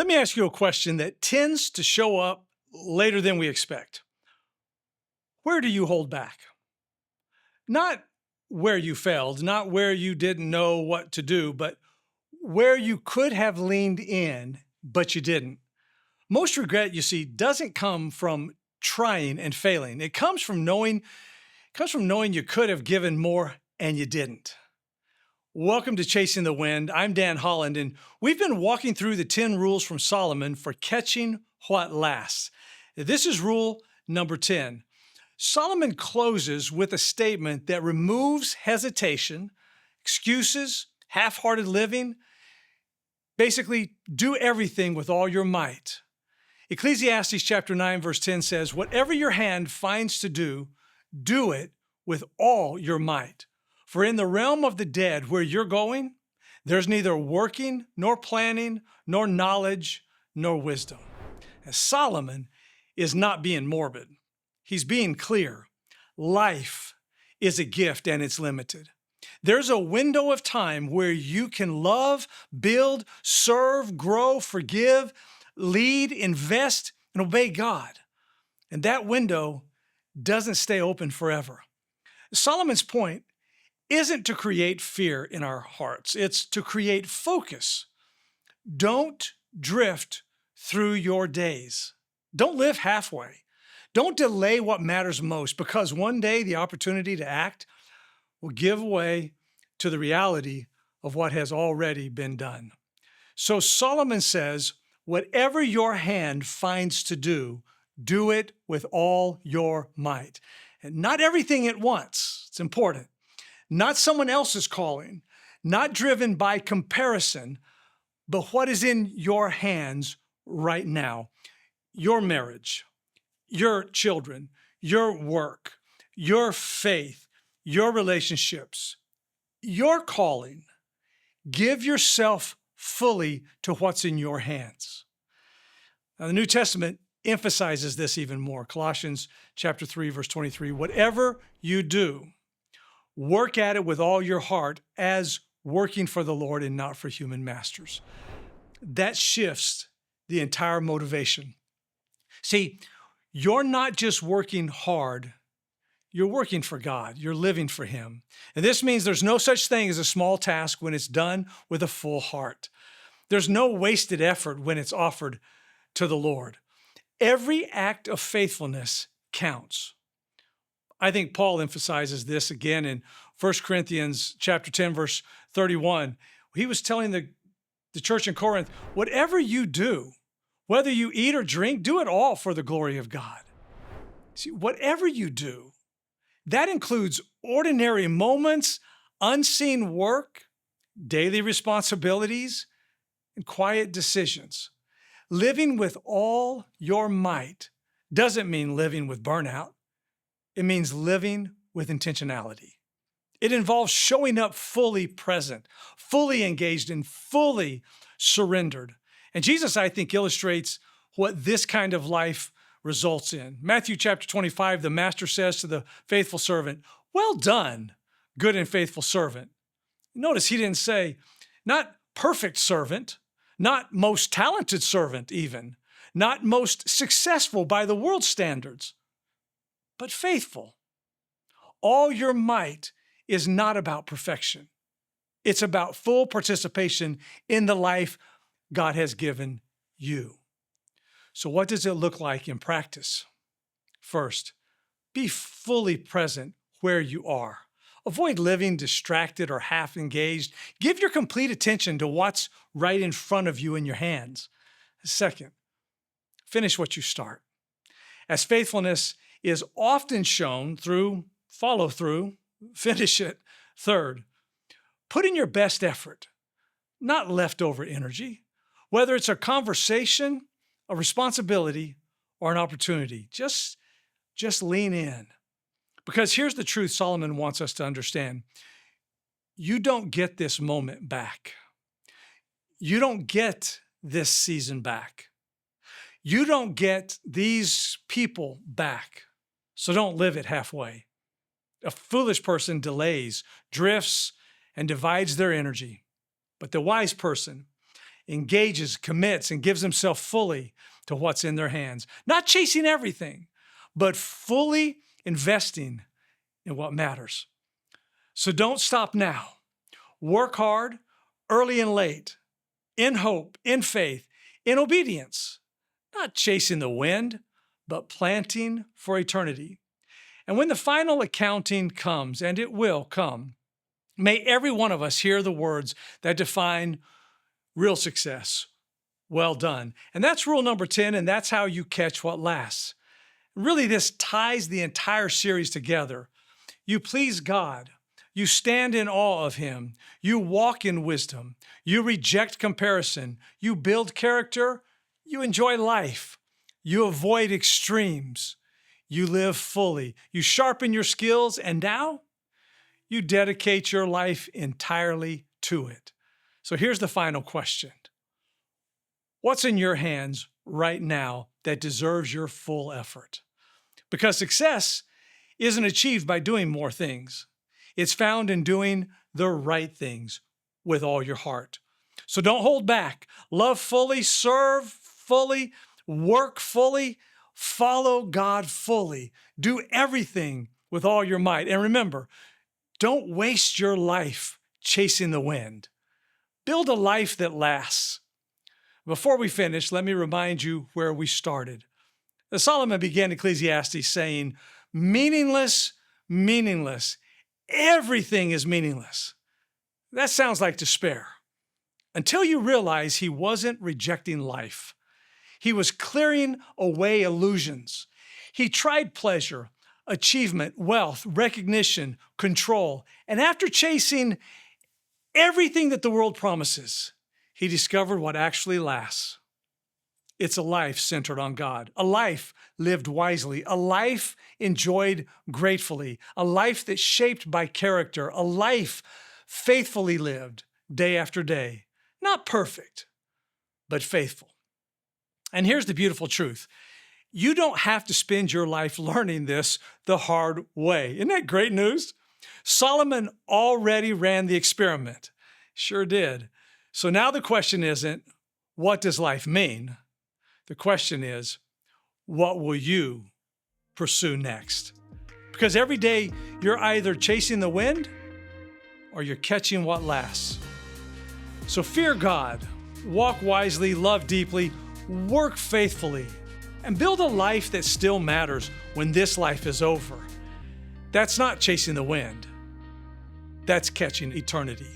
Let me ask you a question that tends to show up later than we expect. Where do you hold back? Not where you failed, not where you didn't know what to do, but where you could have leaned in, but you didn't. Most regret, you see, doesn't come from trying and failing. It comes from knowing you could have given more and you didn't. Welcome to Chasing the Wind. I'm Dan Holland, and we've been walking through the 10 rules from Solomon for catching what lasts. This is rule number 10. Solomon closes with a statement that removes hesitation, excuses, half-hearted living. Basically, do everything with all your might. Ecclesiastes chapter 9, verse 10 says, "Whatever your hand finds to do, do it with all your might. For in the realm of the dead where you're going, there's neither working, nor planning, nor knowledge, nor wisdom." And Solomon is not being morbid. He's being clear. Life is a gift and it's limited. There's a window of time where you can love, build, serve, grow, forgive, lead, invest, and obey God. And that window doesn't stay open forever. Solomon's point isn't to create fear in our hearts. It's to create focus. Don't drift through your days. Don't live halfway. Don't delay what matters most, because one day the opportunity to act will give way to the reality of what has already been done. So Solomon says, whatever your hand finds to do, do it with all your might. And not everything at once. It's important. Not someone else's calling, not driven by comparison, but what is in your hands right now. Your marriage, your children, your work, your faith, your relationships, your calling. Give yourself fully to what's in your hands. Now, the New Testament emphasizes this even more. Colossians chapter 3, verse 23, "Whatever you do, work at it with all your heart as working for the Lord and not for human masters." That shifts the entire motivation. See, you're not just working hard, you're working for God. You're living for Him. And this means there's no such thing as a small task when it's done with a full heart. There's no wasted effort when it's offered to the Lord. Every act of faithfulness counts. I think Paul emphasizes this again in 1 Corinthians chapter 10, verse 31. He was telling the church in Corinth, whatever you do, whether you eat or drink, do it all for the glory of God. See, whatever you do, that includes ordinary moments, unseen work, daily responsibilities, and quiet decisions. Living with all your might doesn't mean living with burnout. It means living with intentionality. It involves showing up fully present, fully engaged, and fully surrendered. And Jesus, I think, illustrates what this kind of life results in. Matthew chapter 25, the master says to the faithful servant, "Well done, good and faithful servant." Notice he didn't say, not perfect servant, not most talented servant even, not most successful by the world's standards, but faithful. All your might is not about perfection. It's about full participation in the life God has given you. So what does it look like in practice? First, be fully present where you are. Avoid living distracted or half engaged. Give your complete attention to what's right in front of you in your hands. Second, finish what you start. As faithfulness is often shown through follow through, finish it. Third, put in your best effort, not leftover energy. Whether it's a conversation, a responsibility, or an opportunity, just lean in. Because here's the truth Solomon wants us to understand. You don't get this moment back. You don't get this season back. You don't get these people back. So don't live it halfway. A foolish person delays, drifts, and divides their energy. But the wise person engages, commits, and gives himself fully to what's in their hands. Not chasing everything, but fully investing in what matters. So don't stop now. Work hard, early and late, in hope, in faith, in obedience, not chasing the wind, but planting for eternity. And when the final accounting comes, and it will come, may every one of us hear the words that define real success. Well done. And that's rule number 10, and that's how you catch what lasts. Really, this ties the entire series together. You please God. You stand in awe of Him. You walk in wisdom. You reject comparison. You build character. You enjoy life. You avoid extremes. You live fully. You sharpen your skills, and now you dedicate your life entirely to it. So here's the final question. What's in your hands right now that deserves your full effort? Because success isn't achieved by doing more things. It's found in doing the right things with all your heart. So don't hold back. Love fully, serve fully, work fully, follow God fully. Do everything with all your might. And remember, don't waste your life chasing the wind. Build a life that lasts. Before we finish, let me remind you where we started. Solomon began Ecclesiastes saying, meaningless, meaningless. Everything is meaningless. That sounds like despair. Until you realize he wasn't rejecting life. He was clearing away illusions. He tried pleasure, achievement, wealth, recognition, control. And after chasing everything that the world promises, he discovered what actually lasts. It's a life centered on God, a life lived wisely, a life enjoyed gratefully, a life that's shaped by character, a life faithfully lived day after day. Not perfect, but faithful. And here's the beautiful truth. You don't have to spend your life learning this the hard way. Isn't that great news? Solomon already ran the experiment. Sure did. So now the question isn't, what does life mean? The question is, what will you pursue next? Because every day you're either chasing the wind or you're catching what lasts. So fear God, walk wisely, love deeply, work faithfully, and build a life that still matters when this life is over. That's not chasing the wind. That's catching eternity.